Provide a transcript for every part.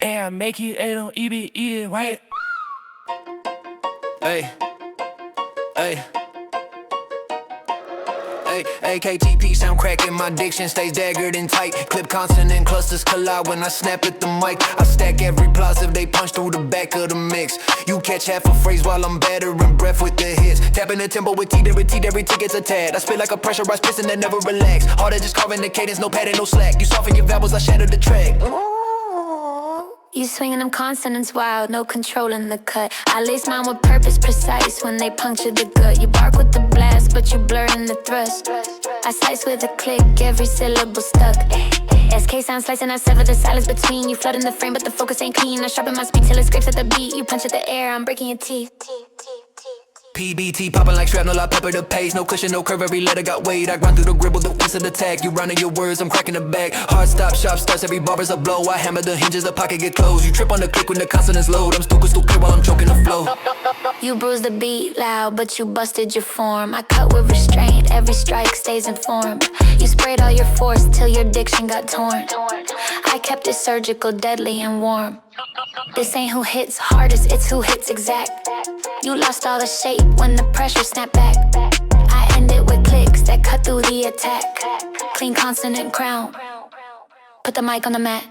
And I make it, they don't eat it right. Hey, hey. AKTP sound cracking, my diction stays daggered and tight. Clip consonant clusters collide when I snap at the mic. I stack every plosive, they punch through the back of the mix. You catch half a phrase while I'm battering breath with the hits. Tapping the tempo with T, every T gets a tad. I spit like a pressurized piston that never relax. Harder just carving the cadence, no padding, no slack. You soften your vowels, I shatter the track. You swinging them consonants wild, no controlling the cut. I lace mine with purpose precise when they puncture the gut. You bark with the blast, but you blur in the thrust. I slice with a click, every syllable stuck. SK sound slicing, I sever the silence between. You flooding the frame, but the focus ain't clean. I sharpen my speed till it scrapes at the beat. You punch at the air, I'm breaking your teeth. PBT popping like shrapnel, I pepper the pace. No cushion, no curve, every letter got weight. I grind through the gribble, the wheels of the tag. You running your words, I'm cracking the back. Hard stop, sharp starts, every bar is a blow. I hammer the hinges, the pocket get closed. You trip on the click when the consonants load. I'm still clear while I'm choking the flow. You bruise the beat loud, but you busted your form. I cut with restraint, every strike stays in form. You sprayed all your force till your diction got torn. I kept it surgical, deadly and warm. This ain't who hits hardest, it's who hits exact. You lost all the shape when the pressure snapped back. I end it with clicks that cut through the attack. Clean consonant crown, put the mic on the mat.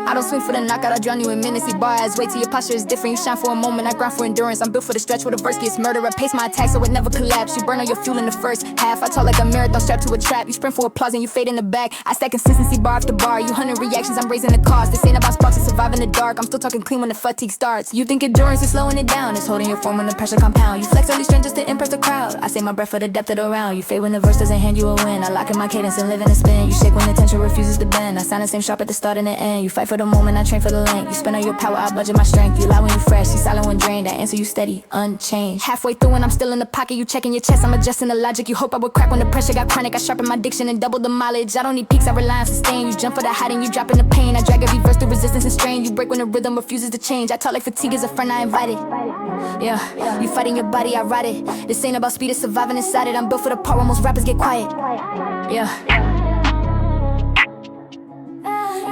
I don't swing for the knockout, I drown you in minutes. See bars, wait till your posture is different. You shine for a moment, I grind for endurance. I'm built for the stretch where the verse gets murder. I pace my attack so it never collapse. You burn all your fuel in the first half. I talk like a marathon strapped to a trap. You sprint for applause and you fade in the back. I stack consistency bar after bar. You hunting reactions, I'm raising the cost. This ain't about sparks, it's surviving the dark. I'm still talking clean when the fatigue starts. You think endurance is slowing it down. It's holding your form when the pressure compound. You flex all these strength just to impress the crowd. I save my breath for the depth of the round. You fade when the verse doesn't hand you a win. I lock in my cadence and live in a spin. You shake when the tension refuses to bend. I sound the same sharp at the start and the end. You fight for the moment, I train for the length. You spend all your power, I budget my strength. You lie when you fresh, you silent when drained. I answer you steady, unchanged. Halfway through and I'm still in the pocket. You checking your chest, I'm adjusting the logic. You hope I would crack when the pressure got chronic. I sharpen my diction and double the mileage. I don't need peaks, I rely on sustain. You jump for the height and you drop in the pain. I drag every verse through resistance and strain. You break when the rhythm refuses to change. I talk like fatigue is a friend I invited. Yeah, you fighting your body, I ride it. This ain't about speed, it's surviving inside it. I'm built for the part where most rappers get quiet. Yeah.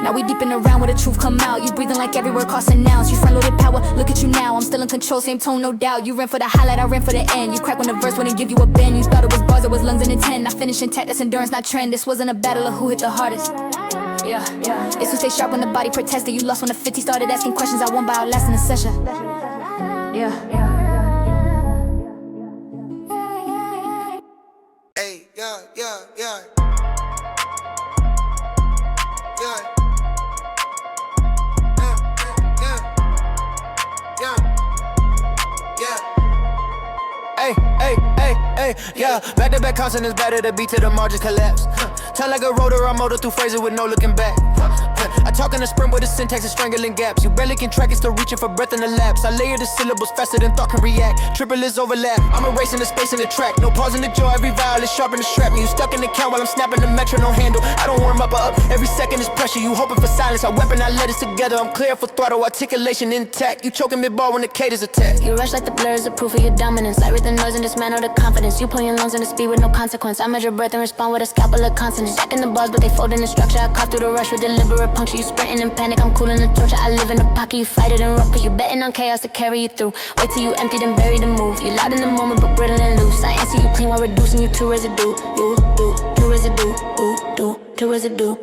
Now we deep in the round where the truth come out. You breathing like every word costs an ounce. You front-loaded power, look at you now. I'm still in control, same tone, no doubt. You ran for the highlight, I ran for the end. You crack when the verse wouldn't give you a bend. You thought it was bars, it was lungs and intent. I finish intact, that's endurance, not trend. This wasn't a battle of who hit the hardest. Yeah, it's who stay sharp when the body protested. You lost when the 50 started asking questions. I won by outlasting the session. Yeah. Hey, yeah. Yeah. Hey, yeah, back-to-back consonants better, the beat to the margins collapse. Turn like a rotor, I motor through phrases with no looking back. I talk in a sprint where the syntax is strangling gaps. You barely can track it, still reaching for breath in the lapse. I layer the syllables faster than thought can react. Triple is overlap, I'm erasing the space in the track. No pause in the jaw, every vowel is sharp in the strap. You stuck in the count while I'm snapping the metronome handle. I don't warm up or up, every second is pressure. You hoping for silence, I weapon, I let it together. I'm clear for throttle, articulation intact. You choking mid-bar when the cadence attack. You rush like the blur is a proof of your dominance. I read the noise and dismantle the confidence. You pull your lungs in the speed with no consequence. I measure breath and respond with a scalpel of consonants. Stacking the bars but they fold in the structure. I caught through the rush with deliberate puncture. You sprinting in panic, I'm cooling the torture. I live in a pocket, you fight it and rough. You betting on chaos to carry you through. Wait till you empty then bury the move. You loud in the moment but brittle and loose. I answer you clean while reducing you to residue. You do, to residue, do, to residue,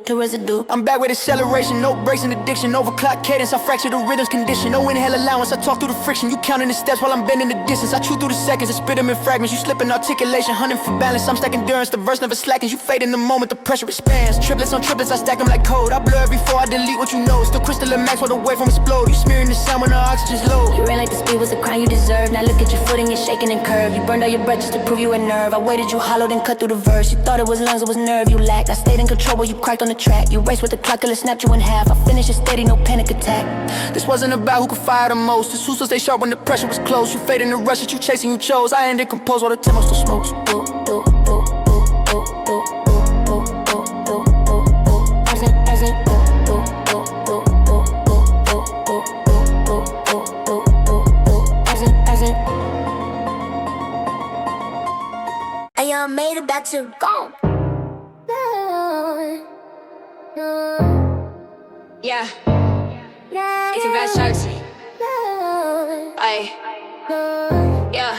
to residue. I'm back with acceleration, no brakes in addiction. Overclock cadence, I fracture the rhythm's condition. No inhale allowance, I talk through the friction. You counting the steps while I'm bending the distance. I chew through the seconds and spit them in fragments. You slipping articulation, hunting for balance. I'm stacking endurance, the verse never slackens. You fade in the moment, the pressure expands. Triplets on triplets, I stack them like code. I blur every four, I delete what you know. Still crystal and max while the wave from explode. You smearing the sound when the oxygen's low. You ran like the speed was the crown you deserve. Now look at your footing, it's shaking and curved. You burned all your breath just to prove you a nerve. I waited, you hollowed and cut through the verse. You thought it was lungs, it was nerve you lacked. I stayed in control, but you cracked on the the track. You race with the clock till it snapped you in half. I finish it steady, no panic attack. This wasn't about who could fire the most. It's who still stay sharp when the pressure was close. You faded in the rush that you chasing, you chose. I ended composed while the tempo still smokes. I made it back to go. Yeah. It's a bad shirts. Ay. Yeah.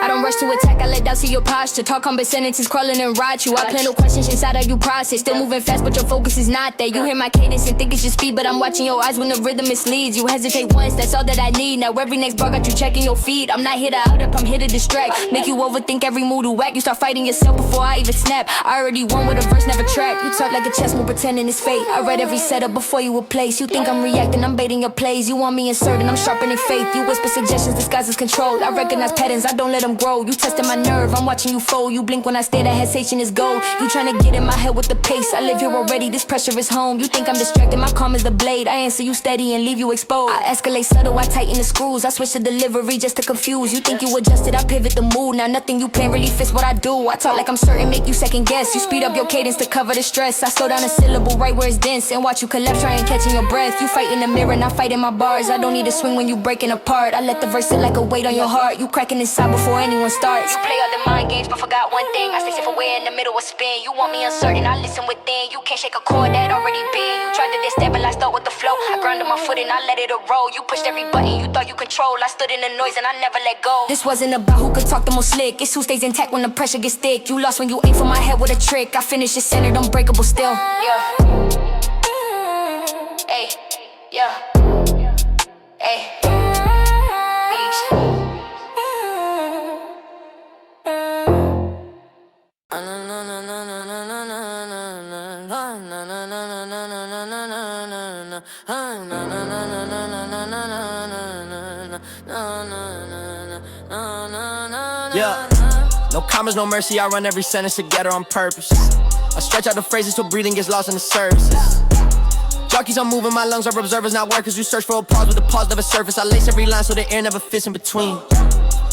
I don't rush to attack, I let down, see your posture. Talk humble sentences crawling and rot you. I plan no questions inside of you process. Still moving fast, but your focus is not there. You hear my cadence and think it's your speed, but I'm watching your eyes when the rhythm misleads. You hesitate once, that's all that I need. Now every next bar got you checking your feet. I'm not here to out up, I'm here to distract. Make you overthink every move to whack. You start fighting yourself before I even snap. I already won with a verse, never track. You talk like a chess move, pretending it's fate. I read every setup before you were placed. You think I'm reacting, I'm baiting your plays. You want me inserting, I'm sharpening faith. You whisper suggestions, disguise as control. I recognize patterns, I don't let them grow. You testing my nerve, I'm watching you fold. You blink when I stare, that hesitation is gold. You trying to get in my head with the pace. I live here already, this pressure is home. You think I'm distracted, my calm is the blade. I answer you steady and leave you exposed. I escalate subtle, I tighten the screws. I switch the delivery just to confuse. You think you adjusted, I pivot the mood. Now nothing you plan really fits what I do. I talk like I'm certain, make you second guess. You speed up your cadence to cover the stress. I slow down a syllable right where it's dense and watch you collapse, trying catching your breath. You fight in the mirror, not fighting my bars. I don't need to swing when you breaking apart. I let the verse sit like a weight on your heart. You cracking inside before anyone starts. You play all the mind games, but forgot one thing. I stay safe away in the middle of spin. You want me uncertain, I listen within. You can't shake a chord that already been. You tried to destabilize, start with the flow. I grounded my foot and I let it roll. You pushed every button you thought you control. I stood in the noise and I never let go. This wasn't about who could talk the most slick. It's who stays intact when the pressure gets thick. You lost when you aim for my head with a trick. I finish it centered, unbreakable still. Yeah. Hey, yeah. Hey. Yeah. No commas, no mercy, I run every sentence together on purpose. I stretch out the phrases till breathing gets lost in the surfaces. Jockeys, I'm moving, my lungs are observers, not workers. You search for a pause, but the pause never surface. I lace every line so the air never fits in between.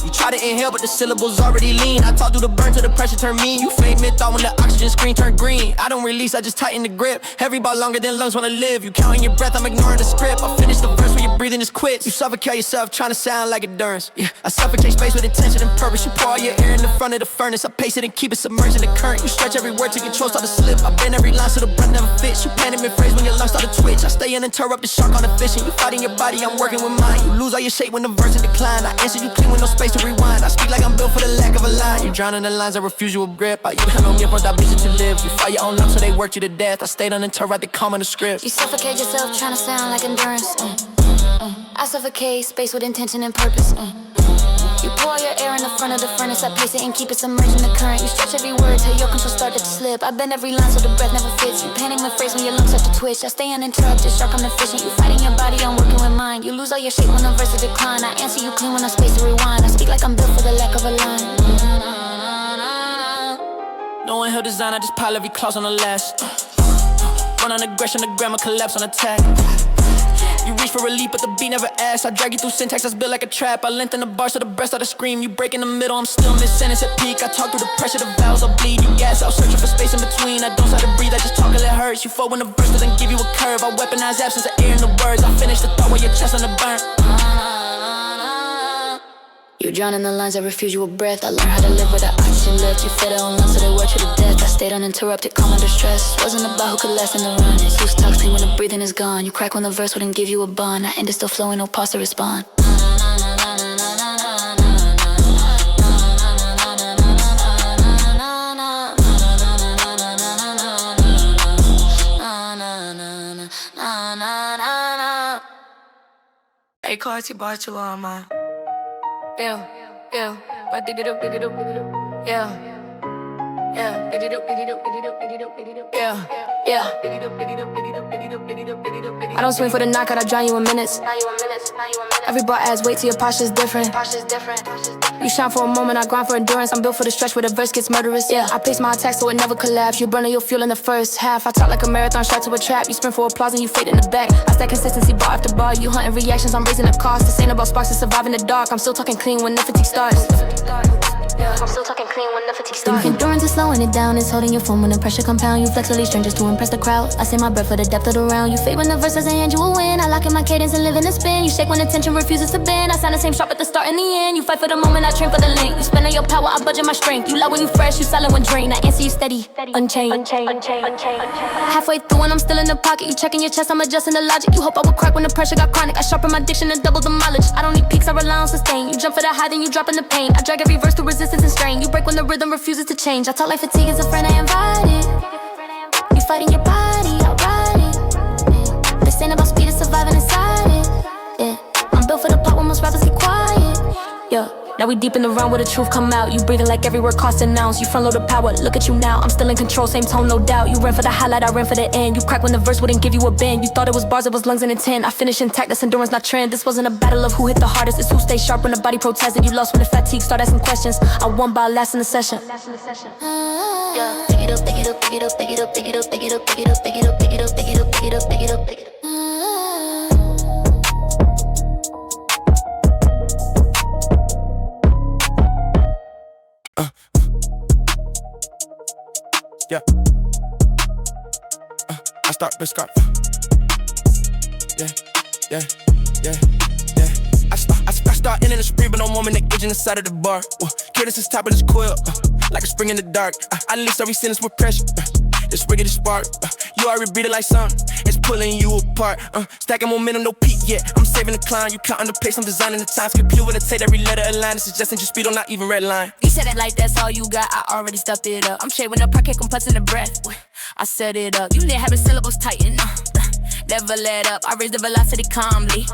You try to inhale, but the syllables already lean. I talk through the burn till the pressure turn mean. You fade mid-thought when the oxygen screen turn green. I don't release, I just tighten the grip. Every bar longer than lungs wanna live. You counting your breath, I'm ignoring the script. I finish the verse when your breathing is quits. You suffocate yourself, trying to sound like endurance. Yeah, I suffocate space with intention and purpose. You pour all your air in the front of the furnace. I pace it and keep it submerged in the current. You stretch every word till control start to slip. I bend every line so the breath never fits. You panic mid-phrase when your lungs start to twitch. I stay uninterrupted, shark on the fishing. You fighting your body, I'm working with mine. You lose all your shape when the verse is decline. I answer you clean with no space to rewind. I speak like I'm built for the lack of a line. You drown in the lines, I refuse you a grip. You depend on me upon that vision to live. You fight your own lungs so they work you to death. I stayed uninterrupted, calm in the script. You suffocate yourself trying to sound like endurance. I suffocate space with intention and purpose. You pour your air in the front of the furnace. I pace it and keep it submerged in the current. You stretch every word till your control started to slip. I bend every line so the breath never fits. You panic my phrase when your lungs start to twitch. I stay uninterrupted, shark I'm efficient. You fighting your body, I'm working with mine. You lose all your shape when the verse is decline. I answer you clean when I space to rewind. I speak like I'm built for the lack of a line. No inhale design, I just pile every clause on the last. Run on aggression, the grammar collapse on attack. You reach for relief, but the beat never asks. I drag you through syntax that's built like a trap. I lengthen the bar so the breast start to scream. You break in the middle, I'm still mid-sentence at peak. I talk through the pressure, the vowels will bleed. You gas out, searching for space in between. I don't start to breathe, I just talk till it hurts. You fall when the verse doesn't give you a curve. I weaponize absence of air in the words. I finish the thought while your chest on the burn. You drown in the lines, I refuse you a breath. I learned how to live with the oxygen left. You fed it on lungs so they work you to death. I stayed uninterrupted, calm under stress. Wasn't about who could last in the run. It's loose talk, clean when the breathing is gone. You crack when the verse wouldn't give you a bond. I ended still flowing, no pause to respond. Hey, Carti Bartolo, man. Yeah, yeah, but dig it up, yeah, Yeah. I don't swing for the knockout, I drown you in minutes. Every bar adds weight to your posture's different. You shine for a moment, I grind for endurance. I'm built for the stretch where the verse gets murderous. Yeah, I pace my attacks so it never collapse. You burn all your fuel in the first half. I talk like a marathon strapped to a trap. You sprint for applause and you fade in the back. I stack consistency bar after bar. You hunting reactions, I'm raising the cost. This ain't about sparks, it's surviving the dark. I'm still talking clean when the fatigue starts. I'm still talking clean when the fatigue starts. Endurance is slowing it down, it's holding your form when the pressure compound. You flex all these strangers to impress the crowd. I say my breath for the depth of the round. You fade when the verse doesn't end, you will win. I lock in my cadence and live in a spin. You shake when attention refuses to bend. I sound the same sharp at the start and the end. You fight for the moment, I train for the length. You spend all your power, I budget my strength. You loud when you fresh, you silent when drained. I answer you steady, unchained. Halfway through and I'm still in the pocket. You checking your chest, I'm adjusting the logic. You hope I would crack when the pressure got chronic. I sharpen my diction and double the mileage. I don't need peaks, I rely on sustain. You jump for the high, then you drop in the pain. I drag every verse through resistance and strain. You break when the rhythm refuses to change. I talk like fatigue is a friend, I invite it. You fighting your body, I'll ride it. This ain't about speed, it's surviving inside it. Yeah, I'm built for the part where most rappers get quiet. Yeah, now we deep in the round where the truth come out. You breathing like every word costs an ounce. You front load the power, look at you now. I'm still in control, same tone, no doubt. You ran for the highlight, I ran for the end. You crack when the verse wouldn't give you a bend. You thought it was bars, it was lungs and intent. I finish intact, that's endurance, not trend. This wasn't a battle of who hit the hardest, it's who stayed sharp when the body protested. You lost when the fatigue started asking questions. I won by last in the session. Yeah. Pick it up, pick it up, pick it up, pick it up, pick it up, pick it up, pick it up, pick it up, pick it up, pick it up, pick it up, pick it up, pick it up. Yeah. I start the scarf. Yeah. I start in the spree, but no woman that edge in the side of the bar. Curtis is top of this coil, like a spring in the dark. I release every sentence with pressure. This rig of the spark. You already breathe it like sun. It's pulling you apart. Stacking momentum, no peak yet. I'm saving the climb. You counting the pace, I'm designing the time. Computer with a tape, every letter aligned. Suggesting your speed on not even red line. You said it like that's all you got. I already stuffed it up. I'm shaving up, parquet, I'm putzing the breath. I set it up. You lit having syllables tighten. Never let up. I raise the velocity calmly.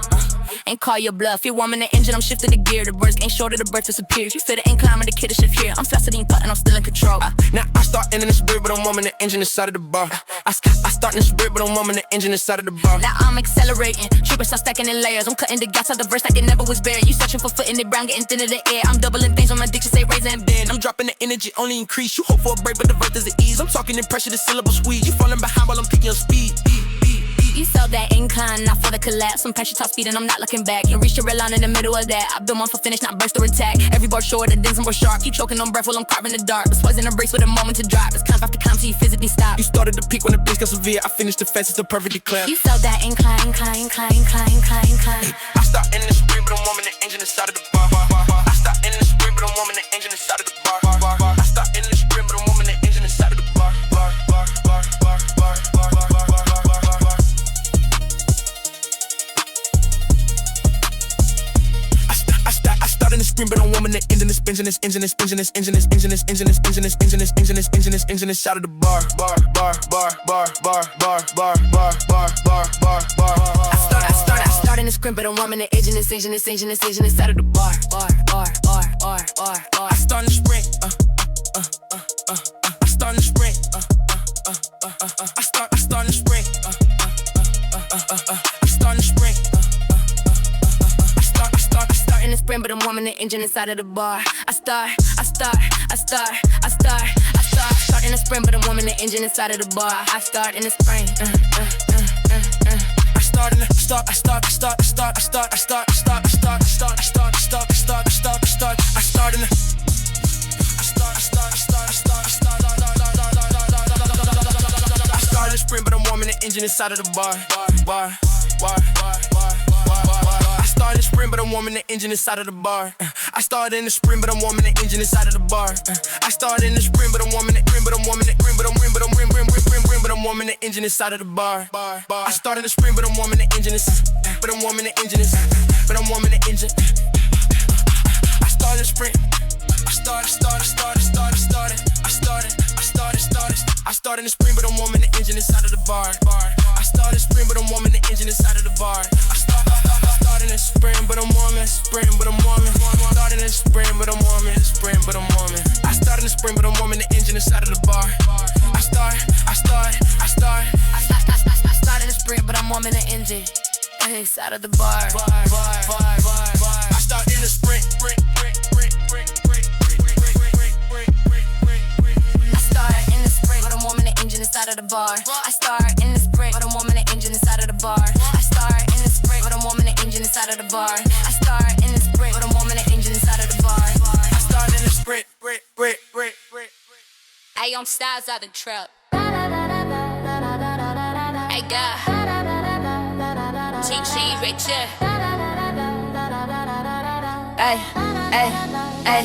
Ain't call your bluff. You're warming the engine, I'm shifting the gear. The birds ain't shorter, the birth disappears. You feel the incline when the kid is shift here. I'm faster than you thought and I'm still in control. Now I start in the spirit, but I'm warming the engine inside of the bar. I start in the spirit, but I'm warming the engine inside of the bar. Now I'm accelerating. Troopers start stacking in layers. I'm cutting the gas out the verse like it never was bare. You searching for foot in the brown, getting thin in the air. I'm doubling things on my diction, say raise and bend. I'm dropping the energy, only increase. You hope for a break, but the verse doesn't ease. I'm talking in pressure, the syllable squeeze. You falling behind while I'm picking your speed. You felt that incline, not for the collapse. Some pressure top speed and I'm not looking back. You reached your red line in the middle of that. I've been one for finish, not burst or attack. Every bar short, the dense and more sharp. You choking on breath while I'm carving the dark. It's poison a race with a moment to drop. It's climb after climb till you physically stop. You started the peak when the bliss got severe. I finished the fastest, the perfect declare. You felt that incline. I start in the sprint, but I'm warming the engine inside of the bar. I start in the sprint, but I'm warming the engine inside of the bar. I start in the sprint, but I'm warming the engine inside of the bar. In the sprint, but I'm warming the engine, this engine inside of the bar. I start in the sprint, but I'm warming the engine, this engine inside of the bar. I start in the sprint. I start in the sprint. I start in the sprint. I start in the sprint. In the sprint, but I'm warming the engine inside of the bar. I start in the sprint, but I'm warming the engine inside of the bar. I start in the sprint. I start in the sprint, but I'm warming the engine inside of the bar. I started in the sprint, but I'm warming the engine inside of the bar. I started in the sprint, but I'm warming the engine inside of the bar. I started in the sprint, but I'm warming it, but I'm warming it, but I'm warming the engine inside of the bar. I started the sprint, but I'm warming the engine, but I'm warming the engine, but I'm warming the engine. I started the sprint. I started in the sprint, but I'm warming the engine inside of the bar. I started the sprint, but I'm warming the engine inside of the bar. I started in the sprint, but I'm warming, Started in the sprint, but I'm warming, I started in the sprint, but I'm warming the engine inside of the inside of the bar. I start in the sprint. I start in the sprint, but I'm warming the engine inside of the bar. I start in the sprint, but I'm warming the engine inside of the bar. I start in the sprint, but I'm warming the engine inside of the bar. I start in the sprint, but I'm warming the engine inside of the bar. I start in the sprint. Hey, I'm Styles out the truck. Hey, God. TG, Richard. Ay, ay, ay,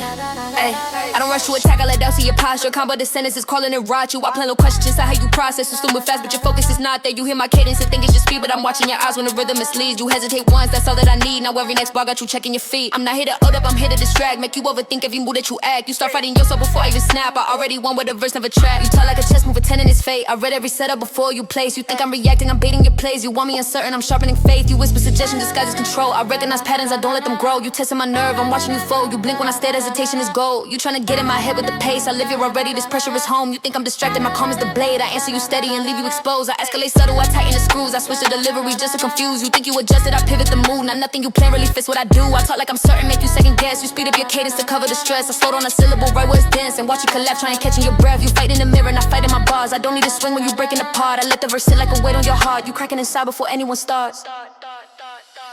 ay. I don't rush to attack, I let down to your posture. Combo the sentences calling it rot you. I plan no questions on how you process. You moving fast, but your focus is not there. You hear my cadence and think it's just speed, but I'm watching your eyes when the rhythm misleads. You hesitate once, that's all that I need. Now every next bar got you checking your feet. I'm not here to hold up, I'm here to distract. Make you overthink every move that you act. You start fighting yourself before I even snap. I already won with a verse, never trap. You talk like a chess move, attending his fate. I read every setup before you place. You think I'm reacting, I'm baiting your plays. You want me uncertain, I'm sharpening faith. You whisper suggestion, disguises control. I recognize patterns, I don't let them grow. You testing my nerve, I'm watching you fold. You blink when I stare, hesitation is gold. You tryna get in my head with the pace. I live here already, this pressure is home. You think I'm distracted, my calm is the blade. I answer you steady and leave you exposed. I escalate subtle, I tighten the screws. I switch the delivery just to confuse. You think you adjusted, I pivot the mood. Now nothing you plan really fits what I do. I talk like I'm certain, make you second guess. You speed up your cadence to cover the stress. I slow down a syllable right where it's dense and watch you collapse, trying catching your breath. You fight in the mirror, not fighting my bars. I don't need to swing when you breaking apart. I let the verse sit like a weight on your heart. You cracking inside before anyone starts.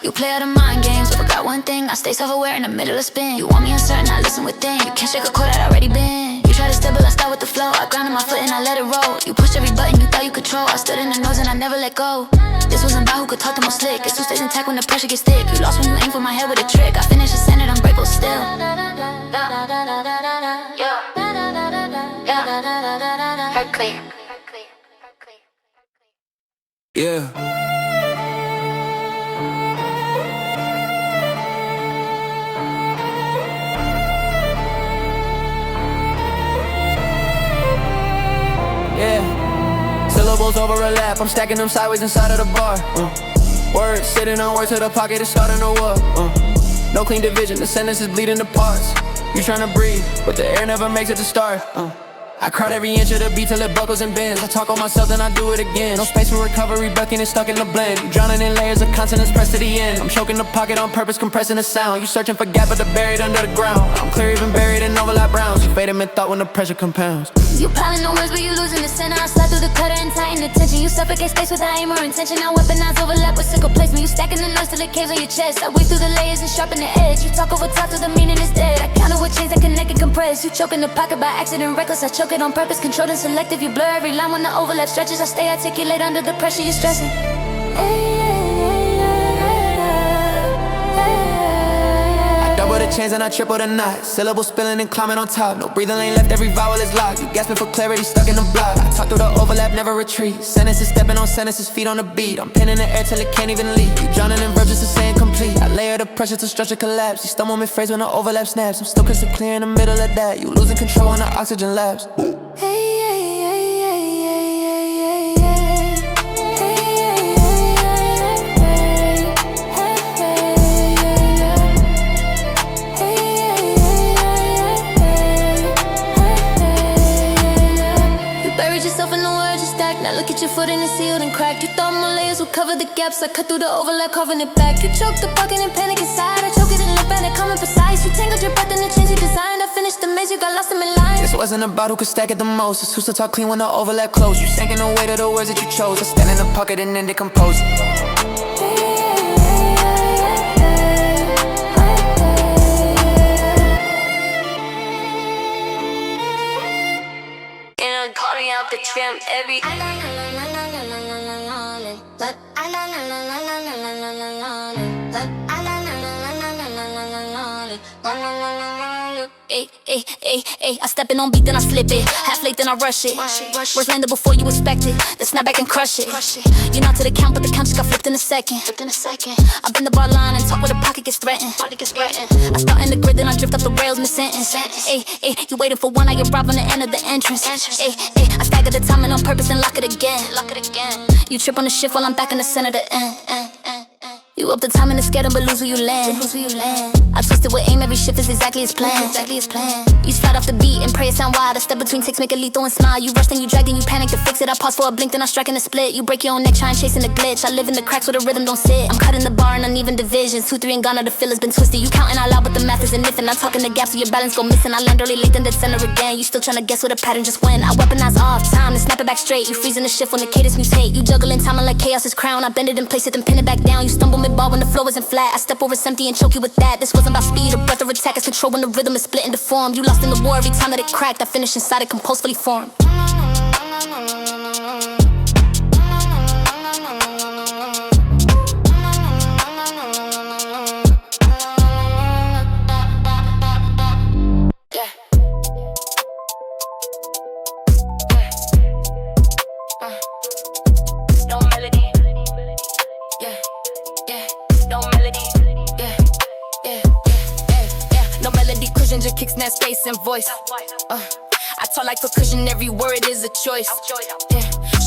You play out of mind games, but forgot one thing. I stay self-aware in the middle of spin. You want me uncertain, I listen within. You can't shake a chord that already been. You try to step, but I start with the flow. I grounded my foot and I let it roll. You pushed every button you thought you control. I stood in the nose and I never let go. This wasn't about who could talk the most slick. It's who stays intact when the pressure gets thick. You lost when you aim for my head with a trick. I finished a sentence, I'm grateful still. Heard clear. Yeah. Yeah, syllables overlap. I'm stacking them sideways inside of the bar. Words sitting on words till the pocket is starting to war. No clean division, the sentence is bleeding apart. You tryna breathe, but the air never makes it to start. I crowd every inch of the beat till it buckles and bends. I talk on myself, then I do it again. No space for recovery, bucking and stuck in the blend. You drowning in layers of consonants pressed to the end. I'm choking the pocket on purpose, compressing the sound. You searching for gap, but they're buried under the ground. I'm clear, even buried in overlap rounds. You fade them in thought when the pressure compounds. You piling the words, but you losing the center. I slide through the cutter and tighten the tension. You suffocate space with aim or intention. I weaponize overlap with single placement. You stacking the noise till it caves on your chest. I weave through the layers and sharpen the edge. You talk over top till the meaning is dead. I counter with chains that connect and compress. You choke in the pocket by accident, reckless. I choke it on purpose, controlled and selective. You blur every line when the overlap stretches. I stay articulate under the pressure you're stressing. Double the chains and I triple the knot. Syllables spilling and climbing on top. No breathing lane left, every vowel is locked. You gasping for clarity, stuck in the block. I talk through the overlap, never retreat. Sentences stepping on sentences, feet on the beat. I'm pinning the air till it can't even leave. You drowning in verbs just to say incomplete. I layer the pressure till structure collapse. You stumble mid-phrase when the overlap snaps. I'm still crystal clear in the middle of that. You losing control when the oxygen lapse. Now look at your footing and sealed and cracked. You thought more layers would cover the gaps. I cut through the overlap, carving it back. You choked the bucket and panic inside. I choke it and look at it, calm and precise. You tangled your breath in the chains you designed. I finished the maze, you got lost in midline. This wasn't about who could stack it the most. It's who's to talk clean when the overlap closed. You sank in the weight of the words that you chose. I stand in the pocket and then decompose. Calling out the trim every I step in on beat, then I flip it. Half late, then I rush it. Words landed before you expect it. Then snap back and crush it. You're not to the count, but the count just got flipped in a second. I bend the bar line and talk where the pocket gets threatened. I start in the grid, then I drift up the rails mid-sentence. You waiting for one, I arrive on the end of the entrance. I stagger the timing on purpose and lock it again. You trip on the shift while I'm back in the center, the end. You up the time in the scale, but lose where you land. I twisted with aim, every shift is exactly as planned. You slide off the beat and pray it sound wild. A step between takes, make it lethal and smile. You rush, then you drag, then you panic to fix it. I pause for a blink, then I strike in a split. You break your own neck, trying chasing the glitch. I live in the cracks where the rhythm don't sit. I'm cutting the bar in uneven divisions. 2, 3 and gone, now the feel has been twisted. You counting out loud, but the math isn't iffin'. I'm talking the gaps so your balance go missing. I land early, late, then dead center again. You still trying to guess what a pattern just win. I weaponize off time to snap it back straight. You freezing the shift when the cadence mutate. You juggling time like chaos is crown. I bend it and place it, then pin it back down. You stumble mid-ball when the flow isn't flat. I step over it's empty and choke you with that. This wasn't about speed or breath or attack. It's control when the rhythm is split into form. You lost in the war every time that it cracked. I finish inside it, composed fully formed. Kicks, snap, space, and voice. I talk like percussion, every word is a choice.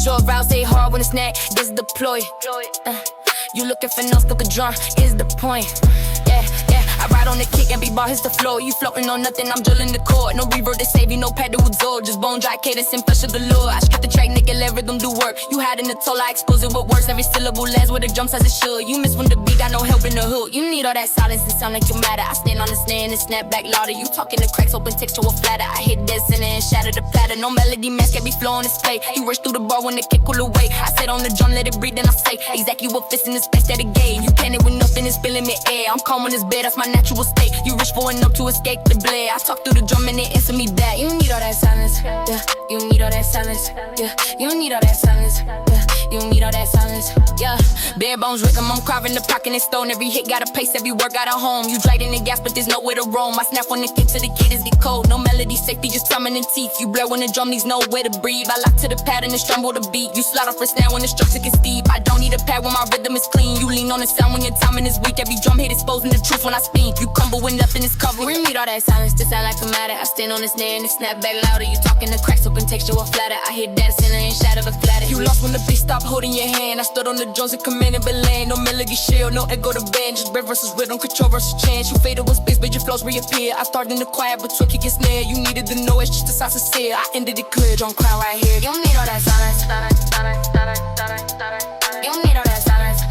Short routes, stay hard when the snack is deployed. You looking for no stuck a drum is the point. I ride on the kick and b-ball hits the floor. You floating on nothing, I'm drilling the chord. No reverb to save you, no pad to absorb. Just bone dry cadence and pressure galore. I strip the track, nigga, let rhythm do work. You hide in the toe, I expose it with words. Every syllable lands where the jumps as it should. You miss when the beat got no help in the hook. You need all that silence and sound like you matter. I stand on the snare and snap back louder. You talking the cracks, open textual flatter. I hit dead center and shatter the platter. No melody, man, can't be flowing this play. You rush through the bar when the kick cool away. I sit on the drum, let it breathe, then I say exactly what fits in the space that it gave. You panic when nothing is filling me air. I'm calm on this bed, that's my natural state. You reach for enough to escape the blade. I talk through the drum and it answer me back. You need all that silence, yeah. You need all that silence, yeah. You need all that silence, yeah. You need all that silence, yeah. Bare bones rhythm, I'm carving the pocket and stone. Every hit got a pace, every work got a home. You drag in the gas, but there's nowhere to roam. I snap when the kick to the kid is get cold. No melody, safety, just drumming and teeth. You blur when the drum needs nowhere to breathe. I lock to the pattern and strumble the beat. You slide off for stand when the strokes get steep. I don't need a pad when my rhythm is clean. You lean on the sound when your timing is weak. Every drum hit exposing the truth when I speak. You crumble when nothing is covered. We need all that silence to sound like a matter. I stand on the snare and it snap back louder. You talking the cracks, open textual flatter. I hear that center and shadow but flatter. You lost when the beat stopped holding your hand. I stood on the drums and commanded belay. No melody shield, no echo to bend. Just breath versus rhythm, control versus chance. You faded with space, but your flows reappear. I started in the quiet, but kick and snare. You needed to know it's just a sound sincere. I ended it clear, don't cry right here. You need all that silence. You need all that silence.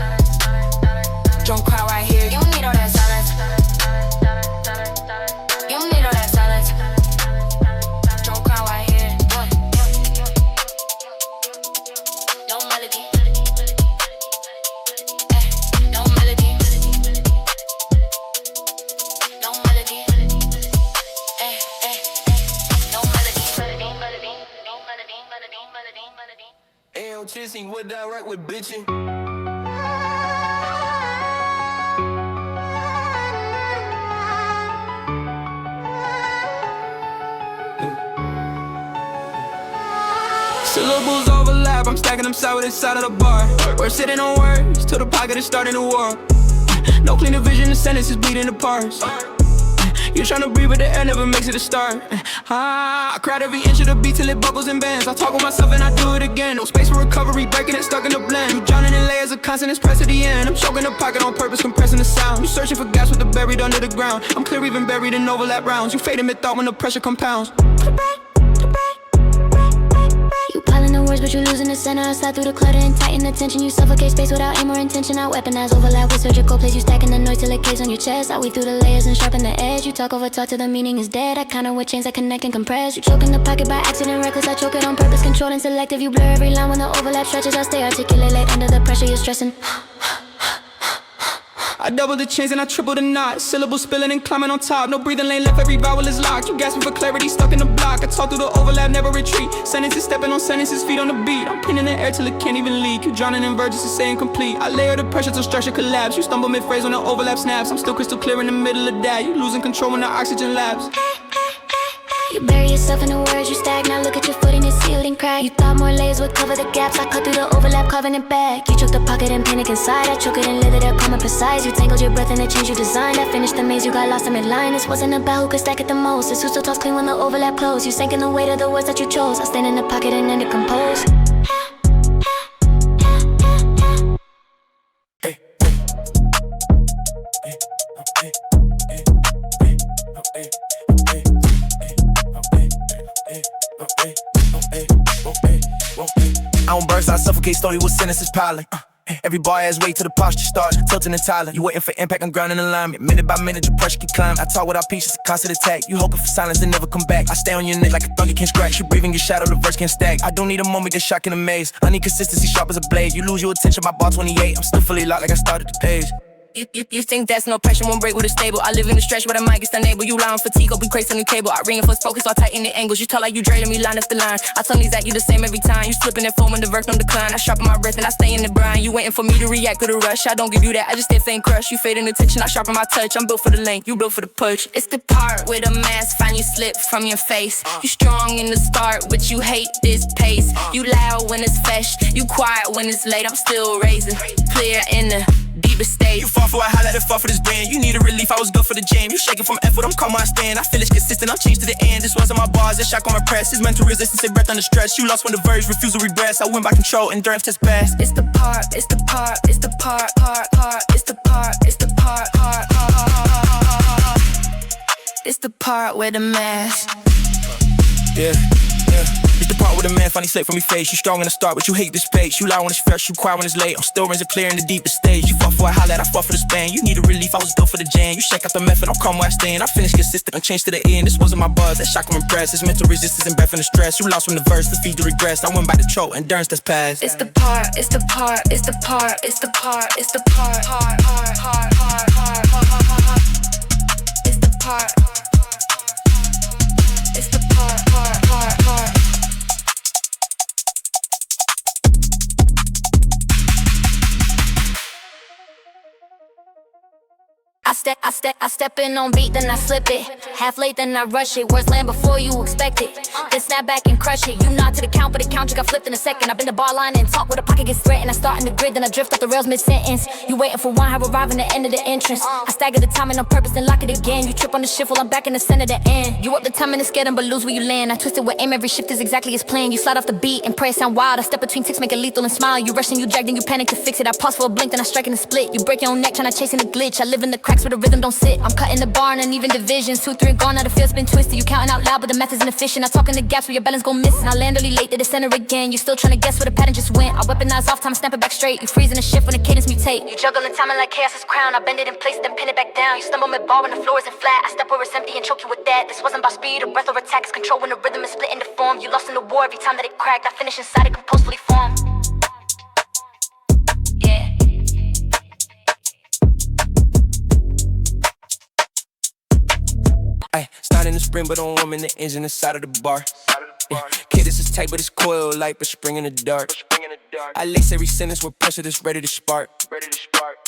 Don't cry right here. You need all that silence. You need all that silence. Don't cry right here. No melody. No melody. No melody. No melody. Ayo, chasing what direct with bitching. Syllables overlap, I'm stacking them side with inside of the bar. We're sitting on words till the pocket is starting to war. No cleaner vision, the sentences bleeding apart. You tryna breathe, but the air never makes it a start. I cried every inch of the beat till it bubbles and bends. I talk with myself and I do it again. No space for recovery, breaking it, stuck in the blend. You drowning in layers of consonants, press to the end. I'm choking the pocket on purpose, compressing the sound. You searching for gaps with the buried under the ground. I'm clear even buried in overlap rounds. You fade in mid-thought when the pressure compounds. You piling the words, but you losing the center. I slide through the clutter and tighten the tension. You suffocate space without aim or intention. I weaponize overlap with surgical plays. You stacking the noise till it caves on your chest. I weave through the layers and sharpen the edge. You talk over talk till the meaning is dead. I counter with chains that connect and compress. You choke in the pocket by accident, reckless. I choke it on purpose, controlled and selective. You blur every line when the overlap stretches. I stay articulate late under the pressure you're stressing. I double the chains and I triple the knot. Syllables spilling and climbing on top. No breathing lane left, every vowel is locked. You gasping for clarity, stuck in the block. I talk through the overlap, never retreat. Sentences stepping on sentences, feet on the beat. I'm pinning the air till it can't even leak. You drowning in verses and saying complete. I layer the pressure till structure collapse. You stumble mid-phrase when the overlap snaps. I'm still crystal clear in the middle of that. You losing control when the oxygen lapse. You bury yourself in the words you stack. Now look at your footing, it's sealed and cracked. You thought more layers would cover the gaps. I cut through the overlap, carving it back. You choke the pocket and panic inside. I choke it and leather that calm and precise. You tangled your breath in the change you designed. I finished the maze, you got lost in midline. This wasn't about who could stack it the most. It's who still talks clean when the overlap closed. You sank in the weight of the words that you chose. I stand in the pocket and then decompose. I don't burst, I suffocate slowly with sentences piling. Every bar has weight to the posture starts tilting and tiling. You waiting for impact, I'm grounding alignment. Minute by minute, the pressure keep climbing. I talk without peace, it's a constant attack. You hoping for silence and never come back. I stay on your neck like a thug you can't scratch. You breathing your shadow, the verse can't stack. I don't need a moment to shock and amaze. I need consistency, sharp as a blade. You lose your attention, my bar 28. I'm still fully locked like I started the page. You think that's no pressure, won't break with a stable. I live in the stretch where the mic is unable. You lie on fatigue, hope we crazy on the cable. I reinforce focus, I tighten the angles. You talk like you draining me line after line. I tell these that you the same every time. You slipping and foaming, the verse on decline. I sharpen my breath and I stay in the brine. You waiting for me to react with a rush. I don't give you that, I just stay faint crush. You fading attention, I sharpen my touch. I'm built for the lane, you built for the push. It's the part with a mask, find you slip from your face. You strong in the start, but you hate this pace. You loud when it's fresh, you quiet when it's late. I'm still raising, clear in the deepest state. You fall for a highlight, fall for this brand. You need a relief, I was good for the jam. You shaking from effort, I'm calm, I stand. I feel it's consistent, I'm changed to the end. This wasn't my bars, it's shock on my press. His mental resistance, say breath under stress. You lost when the verge, refuse to regress. I win by control, endurance test pass. It's the part, it's the part, it's the part, it's the part, it's the part, it's the part where the mask. Yeah. It's the part where the man finally slip from your face. You strong in the start, but you hate this pace. You loud when it's fresh, you quiet when it's late. I'm still rising clear in the deepest stage. You fought for a highlight, I fought for the span. You need a relief, I was built for the jam. You shake out the method, I'm calm where I stand. I finished consistent, unchanged to the end. This wasn't my buzz, that shock I'm impressed. It's mental resistance and breath and the stress. You lost from the verse, the feed the regress. I went by the trope, endurance that's past. It's the part, it's the part, it's the part, it's the part, it's the part, it's the part. It's the part. I step in on beat, then I slip it. Half late, then I rush it. Words land before you expect it. Then snap back and crush it. You nod to the count, but the count just got flipped in a second. I've been the bar line and talk where the pocket gets threatened. I start in the grid, then I drift off the rails mid-sentence. You waiting for one, I arrive in the end of the entrance. I stagger the timing on purpose, then lock it again. You trip on the shift while I'm back in the center, the end. You up the timing and scared but lose where you land. I twist it with aim, every shift is exactly as planned. You slide off the beat and pray it sound wild. I step between ticks, make it lethal and smile. You rush and you drag, then you panic to fix it. I pause for a blink, then I strike in a split. You break your own neck, trying to chase in a glitch. I live in the cracks where the rhythm don't sit. I'm cutting the bar and uneven divisions. 2, 3 gone, now the field's been twisted. You counting out loud, but the method's inefficient. I talk in the gaps where your balance gon' miss. And I land early late to the center again. You still trying to guess where the pattern just went. I weaponize off time, snap it back straight. You freeze in a shift when the cadence mutate. You juggling timing like chaos is crown. I bend it in place, then pin it back down. You stumble mid-bar when the floor isn't flat. I step where it's empty and choke you with that. This wasn't about speed or breath or attack. It's control when the rhythm is split into form. You lost in the war every time that it cracked. I finish inside it, composed fully formed. Ay, starting the sprint, but don't warm in the engine inside of the bar. Yeah. Kid, this is tight, but it's coil light, but spring in the dark. I lace every sentence with pressure that's ready to spark.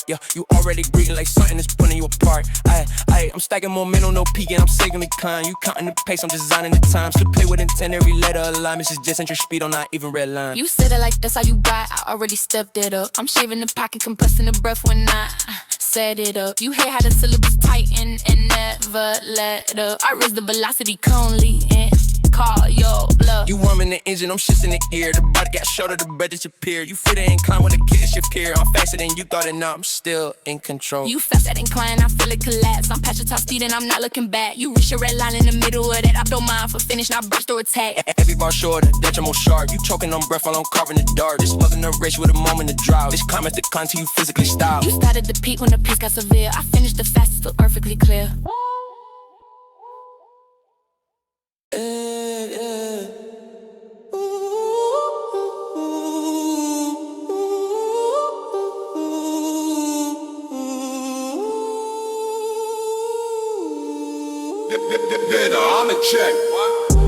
Yeah, you already breathing like something that's pulling you apart. I'm stacking momentum, no peeking, I'm saving the kind. You counting the pace, I'm designing the time. Still play with intent, every letter alignment is just entry speed on not even red line. You said it like that's how you buy. I already stepped it up. I'm shaving the pocket, compressing the breath when I set it up. You hear how the syllables tighten and never let up. I raise the velocity conely and call your bluff. You warming the engine, I'm shifting the ear. The body got shorter, the breath disappear. You fit the incline when the kid shift here. I'm faster than you thought, and now I'm still in control. You fast that incline, I feel it collapse. I'm patching top speed and I'm not looking back. You reach your red line in the middle of that. I don't mind for finish, now burst or attack. Every bar shorter, that you're more sharp. You choking on breath while I'm carving the dark. This wasn't a race with a moment to drought. This climb at the con till you physically stop. You started the peak when the peace got severe. I finished the fastest, feel perfectly clear.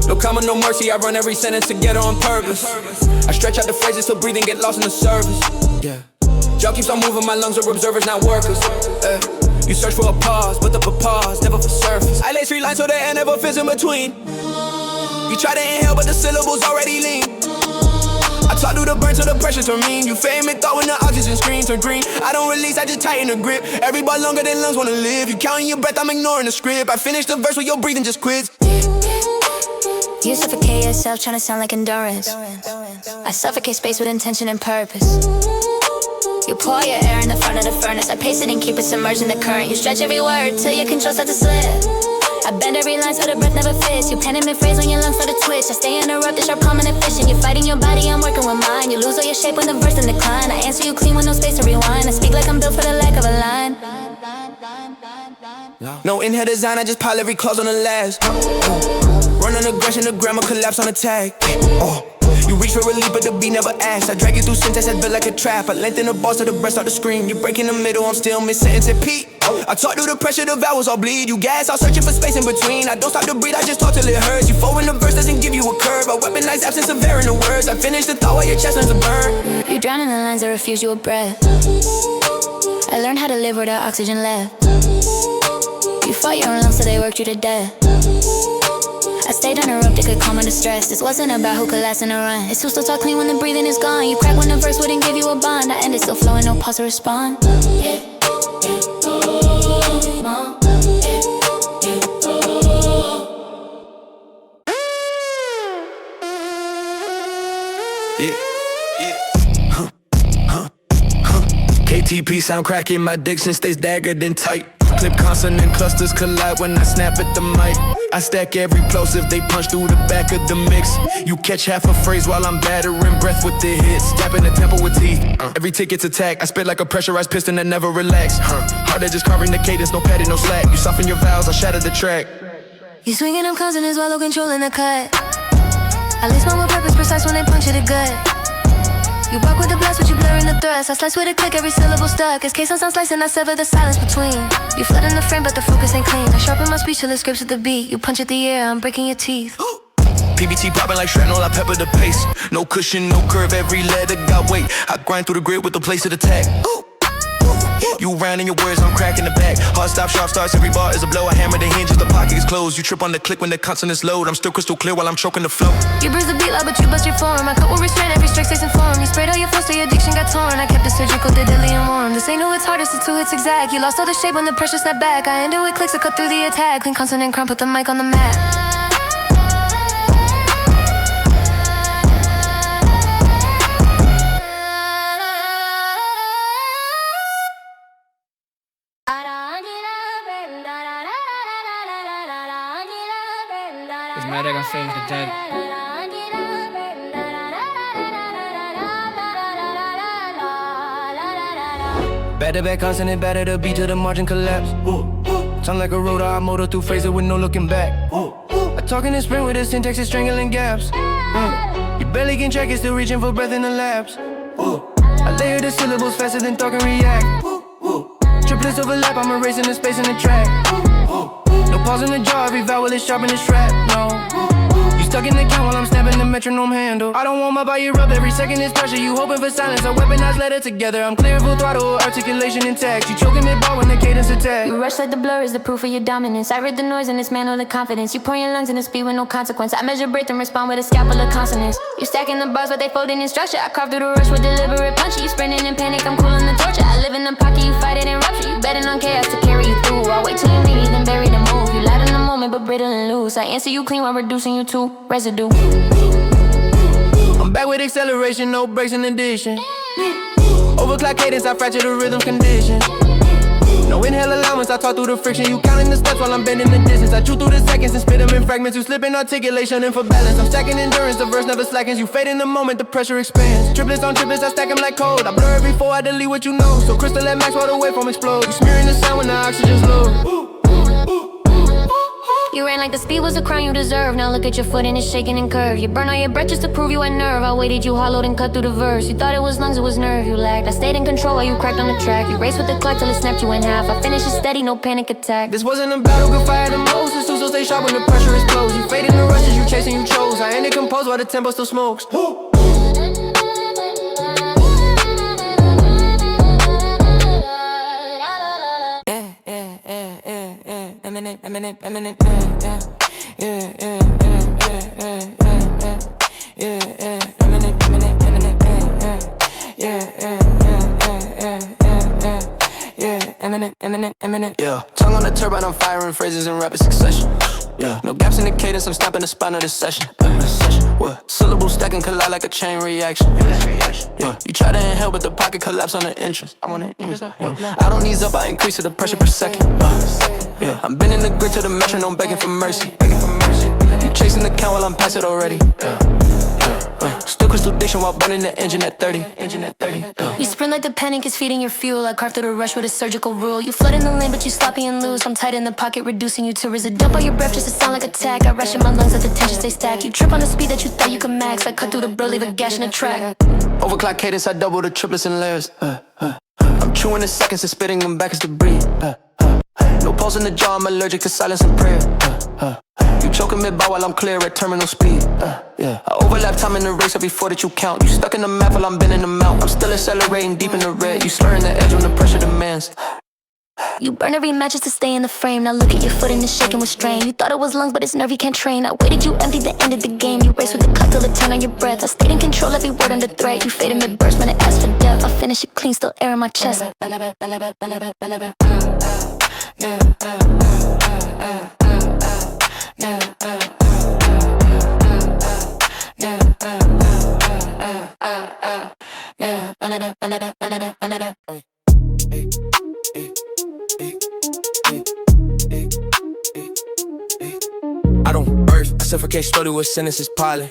No comma, no mercy, I run every sentence together on purpose. I stretch out the phrases till breathing get lost in the service. Yeah, jaw keeps on moving, my lungs are observers, not workers. You search for a pause, but up a pause, never for surface. I lay 3 lines so there ain't never fits in between. You try to inhale, but the syllables already lean. I talk through the burn till the pressure turn mean. You fame it, thought when the oxygen screen turn green. I don't release, I just tighten the grip. Every bar longer than lungs wanna live. You counting your breath, I'm ignoring the script. I finish the verse with your breathing just quits. You suffocate yourself trying to sound like endurance. I suffocate space with intention and purpose. You pour your air in the front of the furnace. I pace it and keep it submerged in the current. You stretch every word till your control starts to slip. I bend every line so the breath never fits. You pen and phrase when your lungs start to twitch. I stay interrupted, sharp, calm and efficient. You're fighting your body, I'm working with mine. You lose all your shape when the verse in decline. I answer you clean with no space to rewind. I speak like I'm built for the lack of a line. No in-head design, I just pile every clause on the last. Run on aggression, the grammar collapse on attack. You reach for relief, but the beat never asks. I drag you through syntax that's built like a trap. I lengthen the bars to the breast start to scream. You break in the middle, I'm still mid-sentence and peak. I talk through the pressure, the vowels all bleed. You gas, I'm searching for space in between. I don't stop to breathe, I just talk till it hurts. You fall when the verse doesn't give you a curve. I weaponize absence of air in the words. I finish the thought while your chest learns to burn. You drown in the lines that refuse you a breath. I learned how to live without oxygen left. You fought your own lungs so they worked you to death. I stayed uninterrupted, could calm under stress. This wasn't about who could last in a run. It's who still talk clean when the breathing is gone. You crack when the verse wouldn't give you a bond. I ended still flowing, no pause to respond. KTP sound cracking, my diction stays daggered and tight. Clip consonant clusters collide when I snap at the mic. I stack every plosive, they punch through the back of the mix. You catch half a phrase while I'm battering breath with the hits. Tapping the tempo with teeth. Every tick gets attacked. I spit like a pressurized piston that never relax. Hard edges carving the cadence, no padding, no slack. You soften your vowels, I shatter the track. You swinging them consonants while controlling the cut. I lace mine with purpose, precise when they puncture the gut. You walk with the blast, but you blurring the thrust. I slice with a click, every syllable stuck. As caissons I'm slicing, I sever the silence between. You flood in the frame, but the focus ain't clean. I sharpen my speech till it scrapes at the beat. You punch at the air, I'm breaking your teeth. PBT popping like shrapnel, I pepper the pace. No cushion, no curve, every letter got weight. I grind through the grid with the place of attack. You round in your words, I'm cracking the back. Hard stop, sharp starts, every bar is a blow. I hammer the hinges, the pocket is closed. You trip on the click when the consonants load. I'm still crystal clear while I'm choking the flow. You bruise the beat loud, but you bust your form. I cut with restraint, every strike stays informed. You sprayed all your flows till your addiction got torn. I kept it surgical, did deadly and warm. This ain't who it's hardest, it's who it's exact. You lost all the shape when the pressure snapped back. I ended with clicks, I cut through the attack. Clean consonant crumb, put the mic on the mat. It's mad I got famous the dead. Back to back consonant, batter the beat till the margin collapse. Sound like a rotor, I motor through phases with no looking back. I talk in the sprint with the syntax is strangling gaps. You barely can check it, still reaching for breath in the labs. I layer the syllables faster than thought can react. Triplets overlap, I'm erasing the space in the track. No pause in the jaw, every vowel is sharp in the strap. No, you stuck in the count while I'm snapping the metronome handle. I don't want my body rubbed, every second is pressure. You hoping for silence, a weaponized letter together. I'm clear full throttle, articulation intact. You choking mid-bar when the cadence attack. You rush like the blur is the proof of your dominance. I read the noise and dismantle the confidence. You pour your lungs in the speed with no consequence. I measure breath and respond with a scalpel of consonants. You stacking the bars but they folding in structure. I carve through the rush with deliberate punch. You sprinting in panic, I'm cooling the torture. I live in the pocket, you fight it and rupture. You betting on chaos to carry you through. I'll wait till you need me, then bury the move. You light in the moment but brittle and loose. I answer you clean while reducing you to residue. I'm back with acceleration, no brakes in addition. Overclock cadence, I fracture the rhythm condition. No inhale allowance, I talk through the friction. You counting the steps while I'm bending the distance. I chew through the seconds and spit them in fragments. You slip in articulation and for balance. I'm stacking endurance, the verse never slackens. You fade in the moment, the pressure expands. Triplets on triplets, I stack them like code. I blur it before I delete what you know. So crystal at max while the waveform explode. You smearing the sound when the oxygen's low. You ran like the speed was the crown you deserve. Now look at your foot and it's shaking and curved. You burn all your breath just to prove you had nerve. I waited, you hollowed and cut through the verse. You thought it was lungs, it was nerve you lacked. I stayed in control while you cracked on the track. You raced with the clock till it snapped you in half. I finished it steady, no panic attack. This wasn't a battle, could fire the most. It's so stay sharp when the pressure is close. You fade in the rushes, you chasing, you chose. I ended composed while the tempo still smokes. Yeah, tongue on on the turbine, I'm firing phrases in rapid succession. Yeah, no gaps in the cadence, I'm snapping the spine of this session. What? Syllables stacking collide like a chain reaction. Yeah, you try to inhale, but the pocket collapse on the entrance. I want to I don't ease up, I increase the pressure per second. Yeah, I'm bending the grid to the metronome, begging for mercy. You chasing the count while I'm past it already. Still crystal diction while burning the engine at 30. You sprint like the panic is feeding your fuel. I carve through the rush with a surgical rule. You flood in the lane, but you sloppy and loose. I'm tight in the pocket, reducing you to resist. Dump all your breath just to sound like attack. I rush in my lungs as the tension stay stacked. You trip on the speed that you thought you could max. I cut through the bro, leave a gash in the track. Overclock cadence, I double the triplets in layers. I'm chewing the seconds and spitting them back as to breathe. No pulse in the jaw, I'm allergic to silence and prayer. You choking mid-bow while I'm clear at terminal speed. I overlap time in the race every 4 that you count. You stuck in the map while I'm bending the mount. I'm still accelerating deep in the red. You slurring the edge when the pressure demands. You burn every match just to stay in the frame. Now look at your foot and it's shaking with strain. You thought it was lungs, but it's nerve you can't train. I waited, you emptied the end of the game. You race with the cut till it turn on your breath. I stayed in control, every word under threat. You faded mid-burst when it asked for death. I finish it clean, still air in my chest. I don't birth, I suffocate slowly with sentences piling.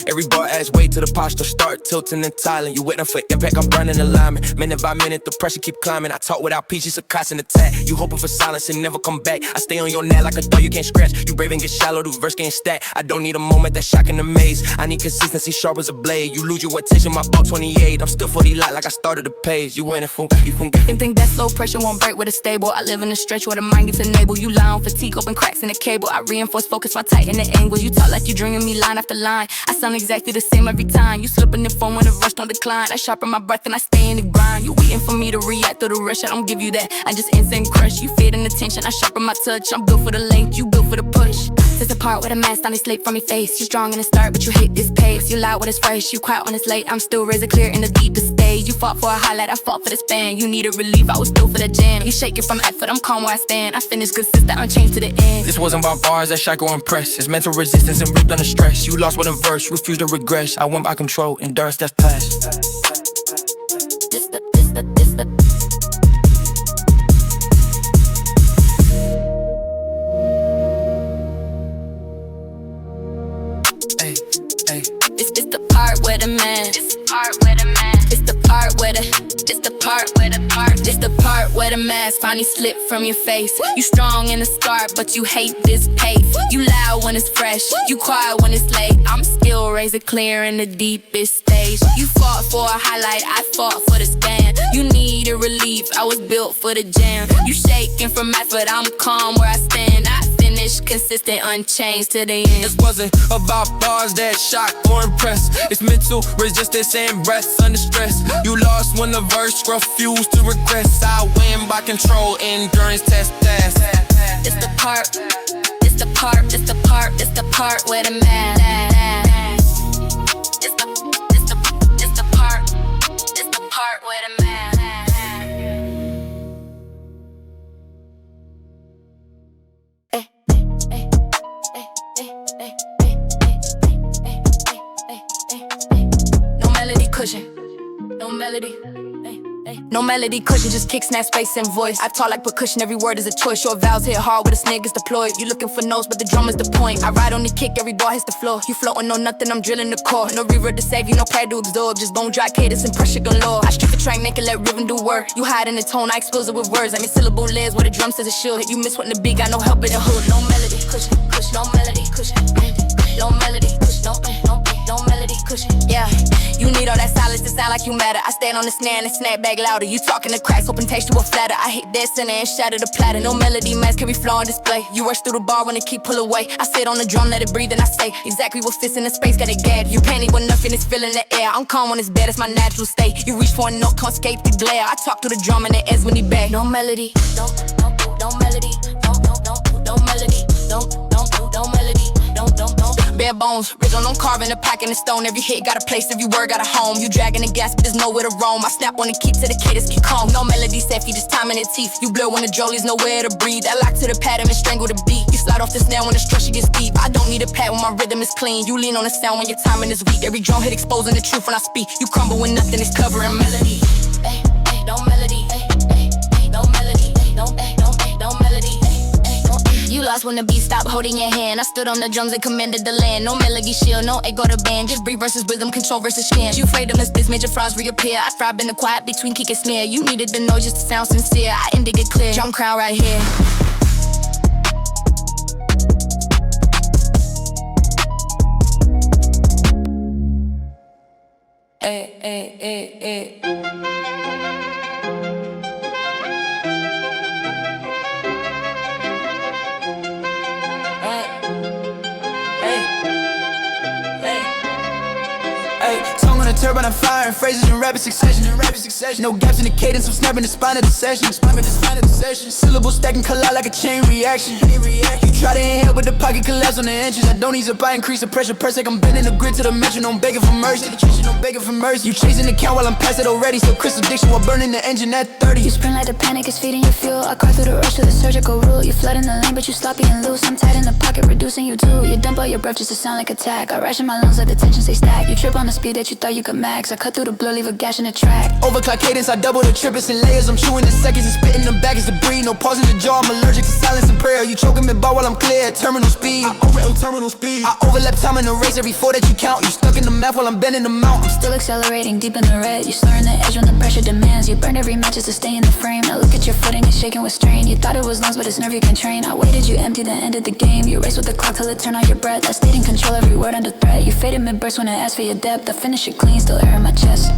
Every bar adds weight to the posture, start tilting and tiling. You waiting for impact, I'm burning alignment. Minute by minute, the pressure keep climbing. I talk without peaches, a constant attack. You hoping for silence and never come back. I stay on your neck like a dog you can't scratch. You brave and get shallow, the verse getting stacked. I don't need a moment that's shocking the maze. I need consistency, sharp as a blade. You lose your attention, my ball 28. I'm still 40 light like I started the page. You winning fool, you from Think that slow pressure won't break with a stable. I live in a stretch where the mind gets enabled. You lie on fatigue, open cracks in the cable. I reinforce focus while tighten the angle. You talk like you dreaming me line after line. I sound exactly the same every time. You slipping the phone when the rush don't decline. I sharpen my breath and I stay in the grind. You waiting for me to react through the rush. I don't give you that, I just insane crush. You fade in attention, I sharpen my touch. I'm built for the length, you built for the push. This the part where the mask down, they slip from your face. You strong in the start, but you hate this pace. You loud when it's fresh, you quiet when it's late. I'm still razor clear in the deepest stage. You fought for a highlight, I fought for the span. You need a relief, I was still for the jam. You shake it from effort, I'm calm where I stand. I finish consistent, unchanged to the end. This wasn't about bars that Shaco impress. It's mental resistance and ripped under stress. You lost with a verse, refused to regress. I went by control, endurance that's past. This the It's the part where the man. It's the part where the man. It's the part where the. It's the part where the part. It's the part where the mask finally slipped from your face. You strong in the start, but you hate this pace. You loud when it's fresh, you quiet when it's late. I'm still razor clear in the deepest stage. You fought for a highlight, I fought for the stand. You need a relief, I was built for the jam. You shaking from effort, I'm calm where I stand. I finish consistent, unchanged to the end. This wasn't about bars that shock or impress. It's mental resistance and breath under stress. You lost when the verse refused to regress. I win by control, endurance test. It's the part, it's the part, it's the part, it's the part where the man. It's the part where the man. No melody cushion, no melody. No melody cushion, just kick, snap, space, and voice. I talk like percussion, every word is a choice. Short vowels hit hard with a snake is deployed. You looking for notes, but the drum is the point. I ride on the kick, every bar hits the floor. You floating on nothing, I'm drilling the core. No reverb to save you, no pride to absorb. Just bone dry cadence and pressure galore. I strip the track, make it let rhythm do work. You hide in the tone, I expose it with words. I mean syllable layers where the drum says it should. You miss when the beat got no help in the hood. No melody cushion, no melody cushion. No melody cushion, no melody cushion. Yeah, you need all that silence to sound like you matter. I stand on the snare and it snap back louder. You talking the cracks, hoping textual flatter. I hit that center and shatter the platter. No melody mask, carry flaw on display. You rush through the bar when it keep pull away. I sit on the drum, let it breathe and I say exactly what fits in the space, got it gagged. You panic when nothing is filling the air. I'm calm when it's bad, it's my natural state. You reach for a note, can't escape the glare. I talk through the drum and it ends when he back. No melody, no melody, no melody, no melody, no. bare bones. Original, I'm carving a pack in the stone. Every hit got a place, every word got a home. You dragging the gas, but there's nowhere to roam. I snap on the keep to the cadence, keep calm. No melody safe, you just time in the teeth. You blur when the jolly's nowhere to breathe. I lock to the pattern and strangle the beat. You slide off the snare when the structure gets deep. I don't need a pad when my rhythm is clean. You lean on the sound when your timing is weak. Every drum hit exposing the truth when I speak. You crumble when nothing is covering melody. Ay, ay, no melody. Ay, ay, ay, no melody. Ay, no, ay, no, ay, no melody. You lost when the beat stopped holding your hand. I stood on the drums and commanded the land. No melody shield, no echo to band. Just breathe versus rhythm, control versus chant. You afraid unless this major frauds reappear. I thrive in the quiet between kick and snare. You needed the noise just to sound sincere. I ended it clear. Drum crown right here. Ay, ay, ay, ay. Tongue on the turbine, I'm firing phrases in rapid succession. No gaps in the cadence, I'm snapping the spine of the session. Syllables stacking, collide like a chain reaction. You try to inhale, but the pocket collapse on the entrance. I don't ease up, I increase the pressure. Per sec, I'm bending the grid to the metronome, begging for mercy. You chasing the count while I'm past it already. So crystal diction while burning the engine at 30. You sprint like the panic is feeding your fuel. I car through the rush to the surgical rule. You flood in the lane, but you sloppy and loose. I'm tight in the pocket, reducing you too. You dump all your breath just to sound like attack. I ration my lungs like the tension stay stacked. You trip on the speed that you thought you could max. I cut through the blur, leave a gash in the track. Overclock cadence, I double the triplets in layers. I'm chewing in seconds and spitting them back as the breathe. No pause in the jaw, I'm allergic to silence and prayer. You choking me bar while I'm clear at terminal speed. I overlap time in the race every four that you count. You stuck in the math while I'm bending the mount. I'm still accelerating deep in the red. You slurring the edge when the pressure demands. You burn every match just to stay in the frame. Now look at your footing, it's shaking with strain. You thought it was lungs, but it's nerve you can train. I waited, you empty, then ended the game. You race with the clock till it turned out your breath. I stayed in control, every word under threat. You faded mid-burst when I asked for your depth. I finished it clean, still air in my chest.